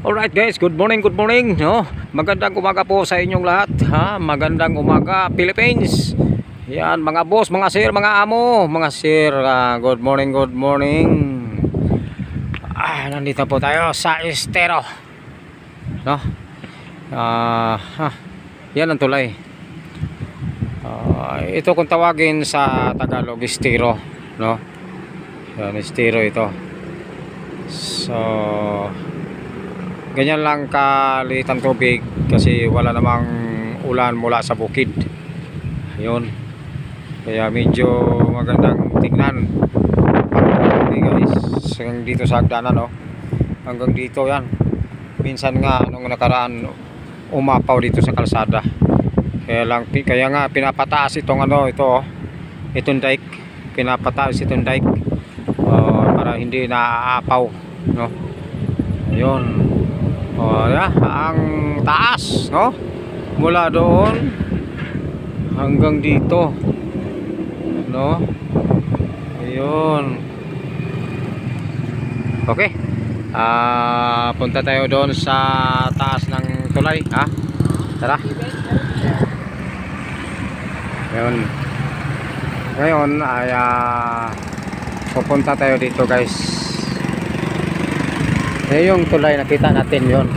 Alright guys, good morning, no? Magandang umaga po sa inyong lahat, ha? Magandang umaga Philippines. Yan, mga boss, mga sir, mga amo, mga sir, good morning, good morning. Nandito po tayo sa estero, no? Yan ang tulay. Ito kung tawagin sa Tagalog, estero, no? Yan, estero ito. So ganyan lang kaliit ang tubig kasi wala namang ulan mula sa bukid. Ayun, kaya medyo magandang tingnan. Okay guys, hanggang dito sa hagdanan, no? Hanggang dito yan. Minsan nga nung nakaraan umapaw dito sa kalsada, kaya nga pinapataas itong itong dike. Pinapataas itong dike para hindi naaapaw, no? Ayun. Ang taas, no? Mula doon hanggang dito, no? Ayun. Okay. Punta tayo doon sa taas ng tulay, ha? Tara. Ayun. Ngayon ay pupunta tayo dito, guys. Yung tulay, nakita natin yun,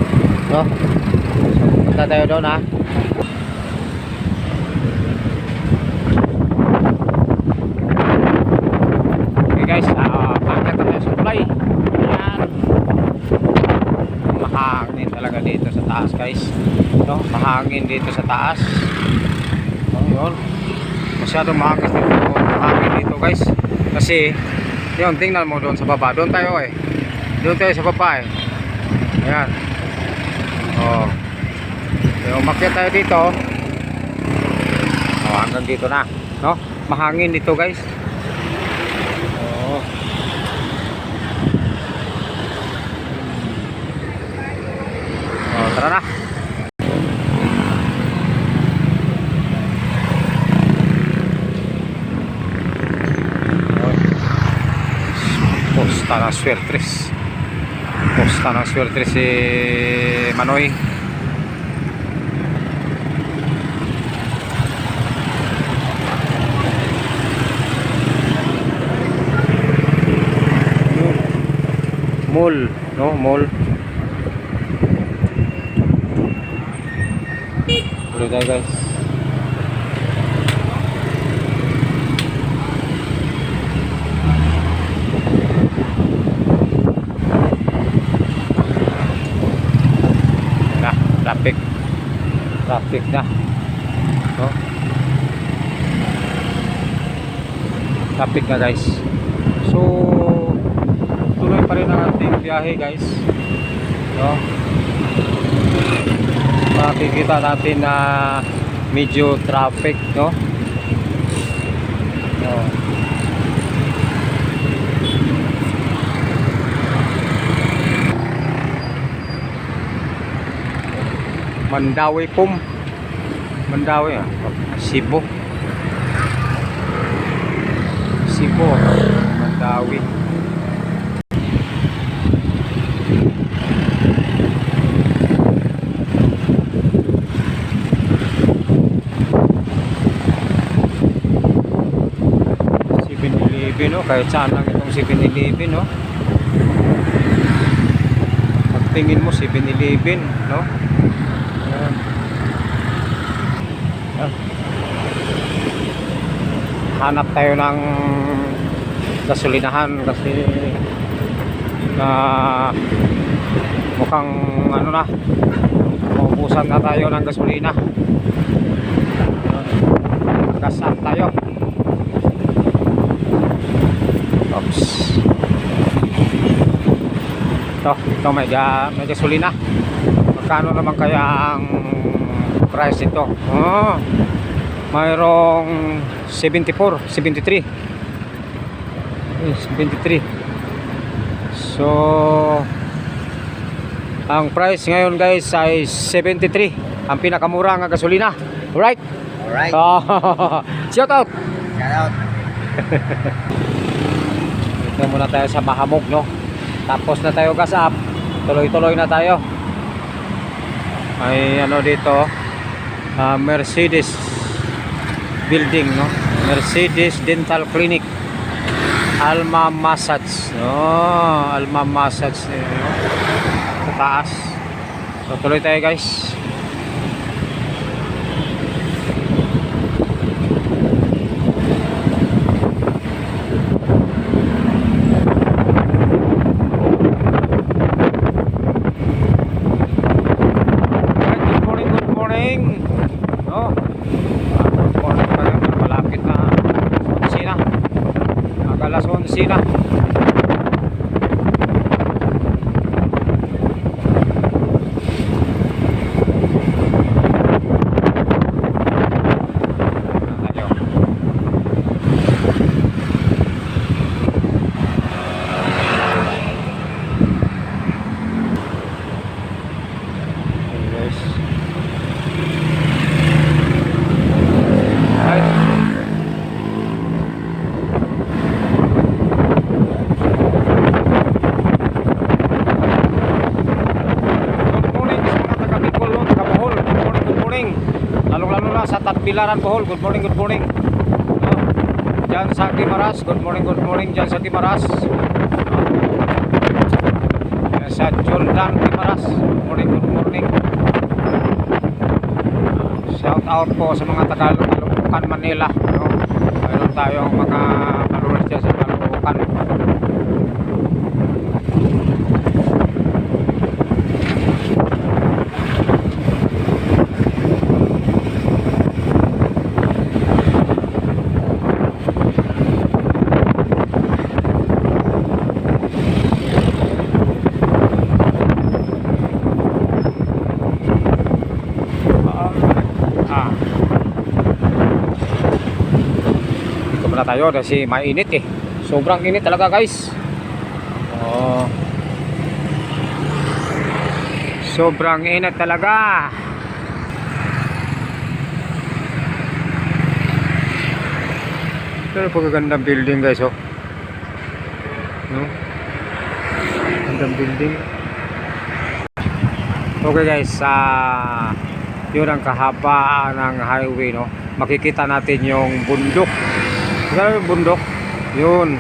no? Punta tayo doon, ha? Okay guys, pagkat tayo sa tulay. Ayan, mahangin talaga dito sa taas, guys, no? Mahangin dito sa taas, no? Yun, masyadong mahangin dito, guys. Kasi yun, tingnan mo doon sa baba. Doon tayo sa baba, ayan. Umakyat tayo dito, hanggang dito na, no? Mahangin dito, guys. Tara na. Posta ng Suertres si Manoy. Mall, no? Mall. Ulit tayo, guys. Traffic na, no? Traffic na, guys. So tuloy pa rin ang ating biyahe, guys, no? Makikita natin na medyo traffic, no? Mandawi, Cebu, Mandawi. No? Kahit saan lang itong 7-Eleven, no? Pagtingin mo 7-Eleven, no? Hanap tayo ng gasolinahan kasi mukhang maubusan na tayo ng gasolina. Gasap tayo. Oops. Ito may gasolina. Magkano naman kaya ang price ito? Mayroong 73. So ang price ngayon, guys, ay 73. Ang pinakamura ng gasolina. Alright? Shout out. Dito muna tayo sa Mahamog, no? Tapos na tayo gas up. Tuloy-tuloy na tayo. May ano dito, Mercedes building, no? Mercedes Dental Clinic, Alma Massage. Oh, Alma Massage, no? Sa taas. So tuloy tayo, guys. Alas 11 na. Lalong-lalo na sa Tagbilaran, Bohol. Good morning, good morning. Diyan sa Timaras, good morning diyan sa Timaras. Sa Jordan, Timaras, good morning. Shout out po sa mga taga-Caloocan, Manila. Mayroon tayong mga followers dyan sa Caloocan. Tayo kasi mainit eh, sobrang init talaga, guys. Oh, sobrang init talaga. Pero pagkagandang building, guys, oh, no? Gandang building. Okay, guys, yun ang kahabaan ng highway, no? Makikita natin yung bundok. Yung bundok yun,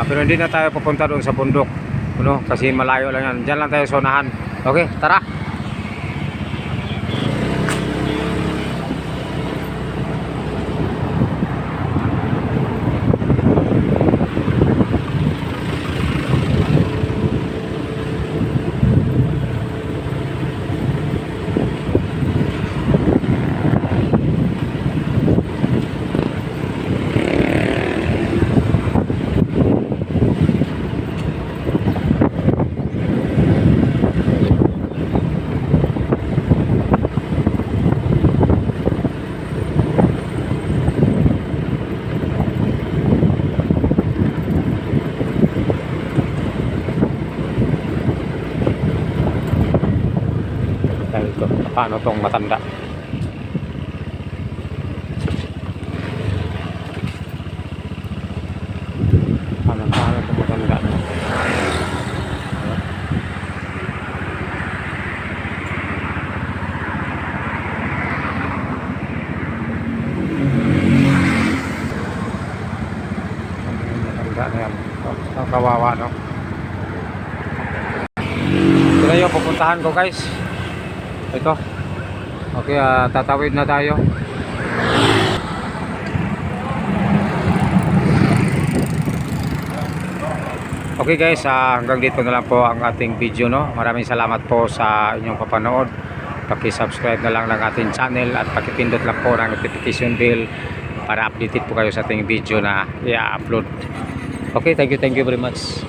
pero hindi na tayo pupunta doon sa bundok, no? Kasi malayo lang yan. Diyan lang tayo sa unahan. Okay, tara. Paano tong matanda? Paano tong matanda? Matanda na yan. Ang kawawa, no? Ito yung pupuntahan ko, guys. Ito. Okay, tatawid na tayo. Okay, guys, hanggang dito na lang po ang ating video, no. Maraming salamat po sa inyong papanood. Paki-subscribe na lang ng ating channel at paki-pindot lang po ng notification bell para updated po kayo sa ating video na i-upload. Okay, thank you very much.